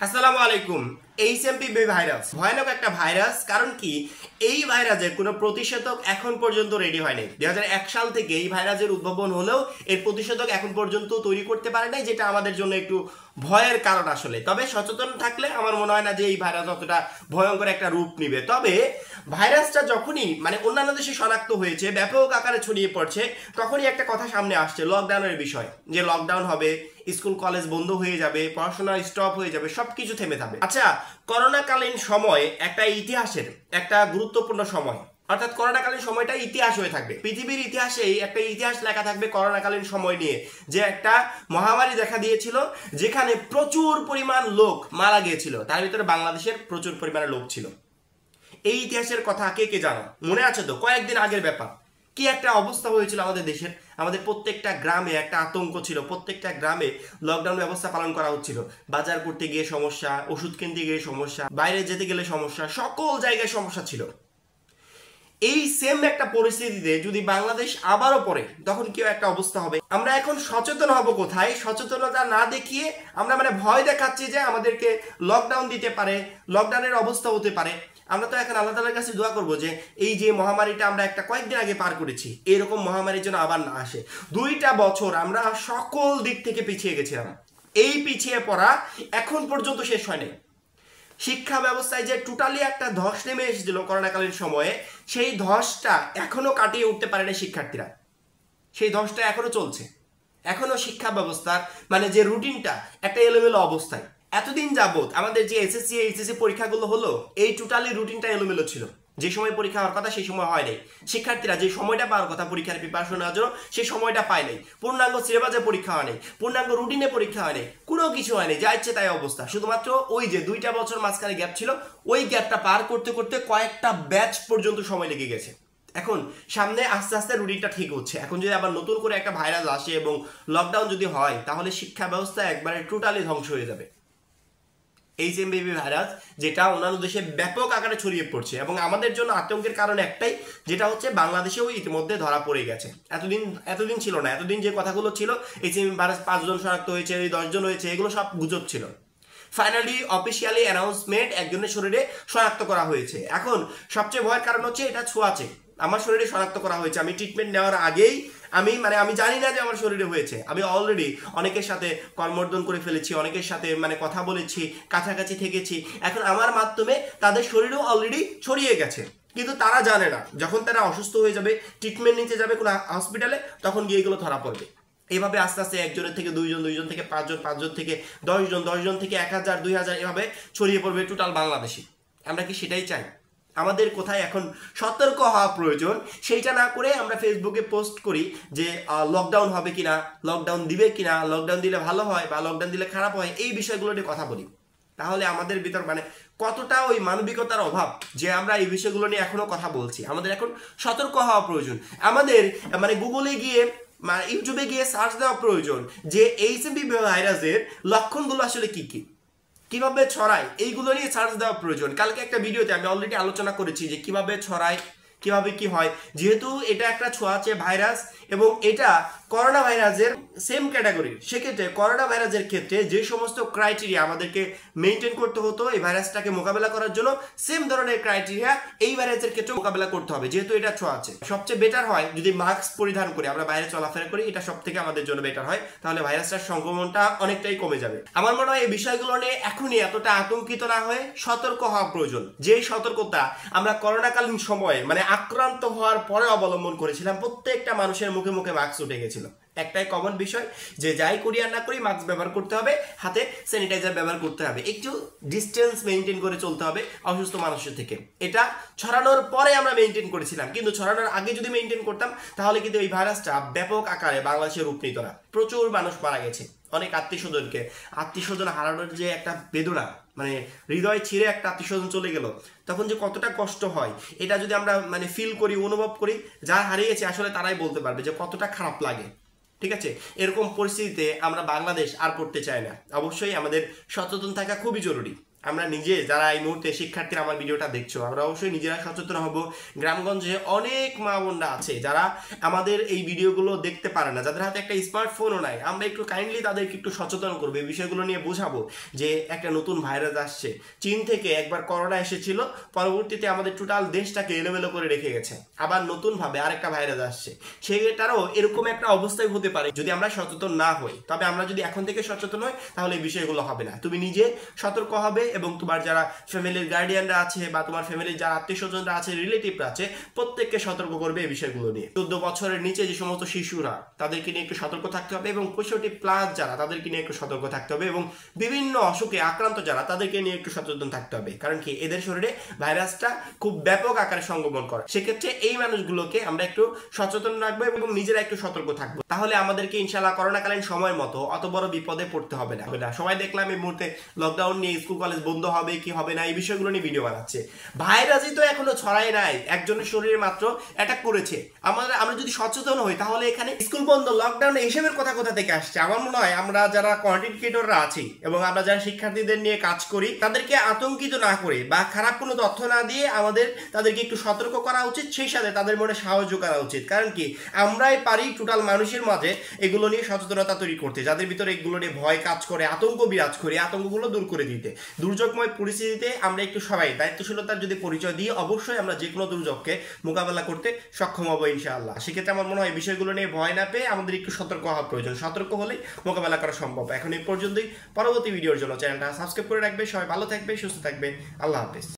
আসসালামু আলাইকুম। HMPV virus ভয়ানক একটা ভাইরাস। কারণ কি, এই ভাইরাসের কোনো প্রতিষেধক এখন পর্যন্ত রেডি হয়নি। 2001 সাল থেকে এই ভাইরাসের উদ্ভাবন হলেও এর প্রতিষেধক এখন পর্যন্ত তৈরি করতে পারে নাই, যেটা আমাদের জন্য একটু ভয়ের কারণ আসলে। তবে সচেতন থাকলে আমার মনে হয় না যে এই ভাইরাস অতটা ভয়ঙ্কর একটা রূপ নিবে। তবে ভাইরাসটা যখনই অন্যান্য দেশে শনাক্ত হয়েছে, ব্যাপক আকারে ছড়িয়ে পড়ছে, তখনই একটা কথা সামনে আসছে, লকডাউনের বিষয়। যে লকডাউন হবে, স্কুল কলেজ বন্ধ হয়ে যাবে, পড়াশোনা স্টপ হয়ে যাবে, সবকিছু থেমে যাবে। আচ্ছা, করোনাকালীন সময় একটা ইতিহাসের একটা গুরুত্বপূর্ণ সময়, অর্থাৎ করোনাকালীন সময়টা ইতিহাস হয়ে থাকবে। পৃথিবীর ইতিহাসেই একটা ইতিহাস লেখা থাকবে করোনাকালীন সময় নিয়ে, যে একটা মহামারী দেখা দিয়েছিল, যেখানে প্রচুর পরিমাণ লোক মারা গিয়েছিল। তার ভিতরে বাংলাদেশের প্রচুর পরিমাণে লোক ছিল। এই ইতিহাসের কথা কে কে জানো? মনে আছে তো? কয়েকদিন আগের ব্যাপার। কি একটা অবস্থা হয়েছিল আমাদের দেশের। আমাদের প্রত্যেকটা গ্রামে একটা আতঙ্ক ছিল, প্রত্যেকটা গ্রামে লকডাউন ব্যবস্থা পালন করা হচ্ছিল। বাজার করতে গিয়ে সমস্যা, ওষুধ কিনতে গিয়ে সমস্যা, বাইরে যেতে গেলে সমস্যা, সকল জায়গায় সমস্যা ছিল। এই সেম একটা পরিস্থিতিতে যদি বাংলাদেশ আবারও পড়ে, তখন কি একটা অবস্থা হবে? আমরা এখন সচেতন হব কোথায়? সচেতনতা না দেখিয়ে আমরা ভয় দেখাচ্ছি যে আমাদেরকে লকডাউন দিতে পারে, লকডাউনের অবস্থা হতে পারে। আমরা তো এখন আল্লাহ তাআলার কাছে দোয়া করবো যে এই যে মহামারীটা আমরা একটা কয়েকদিন আগে পার করেছি, এরকম মহামারীর জন্য আবার না আসে। 2টা বছর আমরা সকল দিক থেকে পিছিয়ে গেছিলাম। এই পিছিয়ে পড়া এখন পর্যন্ত শেষ হয়নি। শিক্ষা ব্যবস্থায় যে টোটালি একটা ধস নেমে এসেছিল করোনাকালীন সময়ে, সেই ধসটা এখনো কাটিয়ে উঠতে পারে না শিক্ষার্থীরা। সেই ধসটা এখনো চলছে। এখনো শিক্ষা ব্যবস্থার যে রুটিনটা একটা এলোমেলো অবস্থায়। এতদিন যাবত আমাদের যে এসএসসি এইচএসসি পরীক্ষাগুলো হলো, এই টোটালি রুটিনটা এলোমেলো ছিল। যে সময় পরীক্ষা হওয়ার কথা সেই সময় হয় নাই। শিক্ষার্থীরা যে সময়টা পাওয়ার কথা পরীক্ষার প্রিপারেশন নেওয়ার জন্য, সেই সময়টা পায় নাই। পূর্ণাঙ্গ সিলেবাসে পরীক্ষা হয় নাই, পূর্ণাঙ্গ রুটিনে পরীক্ষা হয় নাই, কোনো কিছু হয় নাই। যা ইচ্ছে তাই অবস্থা। শুধুমাত্র ওই যে 2টা বছর মাঝখানে গ্যাপ ছিল, ওই গ্যাপটা পার করতে করতে কয়েকটা ব্যাচ পর্যন্ত সময় লেগে গেছে। এখন সামনে আস্তে আস্তে রুটিনটা ঠিক হচ্ছে। এখন যদি আবার নতুন করে একটা ভাইরাস আসে এবং লকডাউন যদি হয়, তাহলে শিক্ষা ব্যবস্থা একবারে টোটালি ধ্বংস হয়ে যাবে। এইচএমভিভি ভাইরাস, যেটা অন্যান্য দেশে ব্যাপক আকারে ছড়িয়ে পড়ছে, এবং আমাদের জন্য আতঙ্কের কারণ একটাই, যেটা হচ্ছে বাংলাদেশেও ইতিমধ্যে ধরা পড়ে গেছে। এতদিন ছিল না। এতদিন যে কথাগুলো ছিল, এইচএমভি ভাইরাস 5 জন শনাক্ত হয়েছে, 10 জন হয়েছে, এগুলো সব গুজব ছিল। ফাইনালি অফিসিয়ালি অ্যানাউন্সমেন্ট, একজনের শরীরে শনাক্ত করা হয়েছে। এখন সবচেয়ে ভয়ের কারণ হচ্ছে এটা ছোঁয়াচে। আমার শরীরে শনাক্ত করা হয়েছে। আমি ট্রিটমেন্ট নেওয়ার আগেই আমি জানি না যে আমার শরীরে হয়েছে। আমি অলরেডি অনেকের সাথে কর্মর্দন করে ফেলেছি, অনেকের সাথে কথা বলেছি, কাছাকাছি থেকেছি। এখন আমার মাধ্যমে তাদের শরীরেও অলরেডি ছড়িয়ে গেছে, কিন্তু তারা জানে না। যখন তারা অসুস্থ হয়ে যাবে, ট্রিটমেন্ট নিতে যাবে কোনো হসপিটালে, তখন গিয়ে এগুলো ধরা পড়বে। এইভাবে আস্তে আস্তে 1 জনের থেকে 2 জন, 2 জন থেকে 5 জন, 5 জন থেকে 10 জন, 10 জন থেকে 1000, 2000, এভাবে ছড়িয়ে পড়বে টোটাল বাংলাদেশে। আমরা কি সেটাই চাই? আমাদের কোথায় এখন সতর্ক হওয়া প্রয়োজন, সেইটা না করে আমরা ফেসবুকে পোস্ট করি যে লকডাউন হবে কিনা, লকডাউন দিবে কিনা, লকডাউন দিলে ভালো হয় বা লকডাউন দিলে খারাপ হয়, এই বিষয়গুলো নিয়ে কথা বলি। তাহলে আমাদের ভিতর কতটা ওই মানবিকতার অভাব যে আমরা এই বিষয়গুলো নিয়ে এখনো কথা বলছি। আমাদের এখন সতর্ক হওয়া প্রয়োজন। আমাদের গুগলে গিয়ে, ইউটিউবে গিয়ে সার্চ দেওয়া প্রয়োজন যে এইচএমভি ভাইরাসের লক্ষণগুলো আসলে কি কি, কিভাবে ছড়ায়, এইগুলো নিয়ে সার্চ দেওয়া প্রয়োজন। কালকে একটা ভিডিওতে আমি অলরেডি আলোচনা করেছি যে কিভাবে ছড়ায়, কিভাবে কি হয়। যেহেতু এটা একটা ছোঁয়াচে ভাইরাস এবং এটা করোনা ভাইরাসের সেম ক্যাটাগরির, সেক্ষেত্রে করোনা ভাইরাসের ক্ষেত্রে যে সমস্ত ক্রাইটেরিয়া আমাদেরকে মেনটেন করতে হতো এই ভাইরাসটাকে মোকাবেলা করার জন্য, সেম ধরনের ক্রাইটেরিয়া এই ভাইরাসের ক্ষেত্রে মোকাবেলা করতে হবে। যেহেতু এটা ছোঁয়াচে, সবচেয়ে বেটার হয় যদি মাস্ক পরিধান করে আমরা বাইরে চলাফেরা করি। এটা সব থেকে আমাদের জন্য বেটার হয়। তাহলে ভাইরাসটার সংক্রমণটা অনেকটাই কমে যাবে। আমার মনে হয় এই বিষয়গুলো নিয়ে এখনই এতটা আতঙ্কিত না হয়ে সতর্ক হওয়া প্রয়োজন। যে সতর্কতা আমরা করোনাকালীন সময়ে আক্রান্ত হওয়ার পরে অবলম্বন করেছিলাম, প্রত্যেকটা মানুষের মুখে মুখে মাস্ক উঠে গেছিল। একটাই কমন বিষয় যে যাই করি আর না করি মাস্ক ব্যবহার করতে হবে, হাতে স্যানিটাইজার ব্যবহার করতে হবে, একটু ডিস্টেন্স মেনটেন করে চলতে হবে অসুস্থ মানুষের থেকে। এটা ছড়ানোর পরে আমরা মেনটেন করেছিলাম, কিন্তু ছড়ানোর আগে যদি মেনটেন করতাম তাহলে কিন্তু এই ভাইরাসটা ব্যাপক আকারে বাংলাদেশে রূপ নিত না। প্রচুর মানুষ মারা গেছে, অনেক আত্মীয়-স্বজন হারানোর যে একটা বেদনা, হৃদয় ছিঁড়ে একটা আত্মীয়-স্বজন চলে গেল, তখন যে কতটা কষ্ট হয়, এটা যদি আমরা ফিল করি, অনুভব করি, যারা হারিয়েছে আসলে তারাই বলতে পারবে যে কতটা খারাপ লাগে। ঠিক আছে, এরকম পরিস্থিতিতে আমরা বাংলাদেশ আর পড়তে চাই না। অবশ্যই আমাদের সচেতন থাকা খুবই জরুরি। আমরা নিজে যারা এই মুহূর্তে শিক্ষার্থীরা আমার ভিডিওটা দেখছো, আমরা অবশ্যই নিজেরা সচেতন হব। গ্রামগঞ্জে অনেক মা বোনরা আছে যারা আমাদের এই ভিডিওগুলো দেখতে পারে না, যাদের হাতে একটা স্মার্টফোনও নাই। আমরা একটু কাইন্ডলি তাদেরকে একটু সচেতন করবো, এই বিষয়গুলো নিয়ে বোঝাবো যে একটা নতুন ভাইরাস আসছে। চীন থেকে একবার করোনা এসেছিল, পরবর্তীতে আমাদের টোটাল দেশটাকে এলোমেলো করে রেখে গেছে। আবার নতুনভাবে আরেকটা ভাইরাস আসছে, সেটারও এরকম একটা অবস্থায় হতে পারে যদি আমরা সচেতন না হই। তবে আমরা যদি এখন থেকে সচেতন হই তাহলে এই বিষয়গুলো হবে না। তুমি নিজে সতর্ক হবে এবং তোমার যারা ফ্যামিলির গার্ডিয়ানরা আছে বা তোমার ফ্যামিলির যারা আত্মীয় স্বজনরা আছে, রিলেটিভরা আছে, প্রত্যেককে সতর্ক করবে এই বিষয়গুলো নিয়ে। 14 বছরের নিচে যে সমস্ত শিশুরা, তাদেরকে নিয়ে একটু সতর্ক থাকতে হবে এবং 65+ যারা, তাদেরকে নিয়ে একটু সতর্ক থাকতে হবে এবং বিভিন্ন অসুখে আক্রান্ত যারা, তাদেরকে নিয়ে একটু সচেতন থাকতে হবে। কারণ কি, এদের শরীরে ভাইরাসটা খুব ব্যাপক আকারে সংক্রমণ করে। সেক্ষেত্রে এই মানুষগুলোকে আমরা একটু সচেতন রাখবো এবং নিজেরা একটু সতর্ক থাকবো। তাহলে আমাদেরকে ইনশাআল্লাহ করোনাকালীন সময় মতো অত বড় বিপদে পড়তে হবে না। সবাই দেখলাম এই মুহূর্তে লকডাউন নিয়ে স্কুল কলেজ বন্ধ হবে কি হবে না, এই বিষয়গুলো নিয়ে ভিডিও বানাচ্ছে। ভাইরাসই তো এখনো ছড়ায় নাই, একজনের শরীরে মাত্র অ্যাটাক করেছে। আমরা যদি সচেতন হই তাহলে এখানে স্কুল বন্ধ, লকডাউন এইসবের কথা কোথা থেকে আসছে? আমার মনে হয় আমরা যারা কন্টেন্ট ক্রিয়েটররা আছি এবং আমরা যারা শিক্ষার্থীদের নিয়ে কাজ করি, তাদেরকে আতঙ্কিত না করে বা খারাপ কোনো তথ্য না দিয়ে আমাদের তাদেরকে একটু সতর্ক করা উচিত, সেই সাথে তাদের মনে সাহায্য করা উচিত। কারণ কি, আমরাই পারি টোটাল মানুষের মাঝে এগুলো নিয়ে সচেতনতা তৈরি করতে, যাদের ভিতরে এগুলো নিয়ে ভয় কাজ করে, আতঙ্ক বিরাজ করে, আতঙ্কগুলো দূর করে দিতে। দুর্যোগময় পরিস্থিতিতে আমরা একটু সবাই দায়িত্বশীলতার যদি পরিচয় দিই, অবশ্যই আমরা যে কোনো দুর্যোগকে মোকাবেলা করতে সক্ষম হবো ইনশাআল্লাহ। সেক্ষেত্রে আমার মনে হয় বিষয়গুলো নিয়ে ভয় না পেয়ে আমাদের একটু সতর্ক হওয়া প্রয়োজন। সতর্ক হলেই মোকাবেলা করা সম্ভব। এখন এই পর্যন্তই। পরবর্তী ভিডিওর জন্য চ্যানেলটা সাবস্ক্রাইব করে রাখবে। সবাই ভালো থাকবে, সুস্থ থাকবে। আল্লাহ হাফেজ।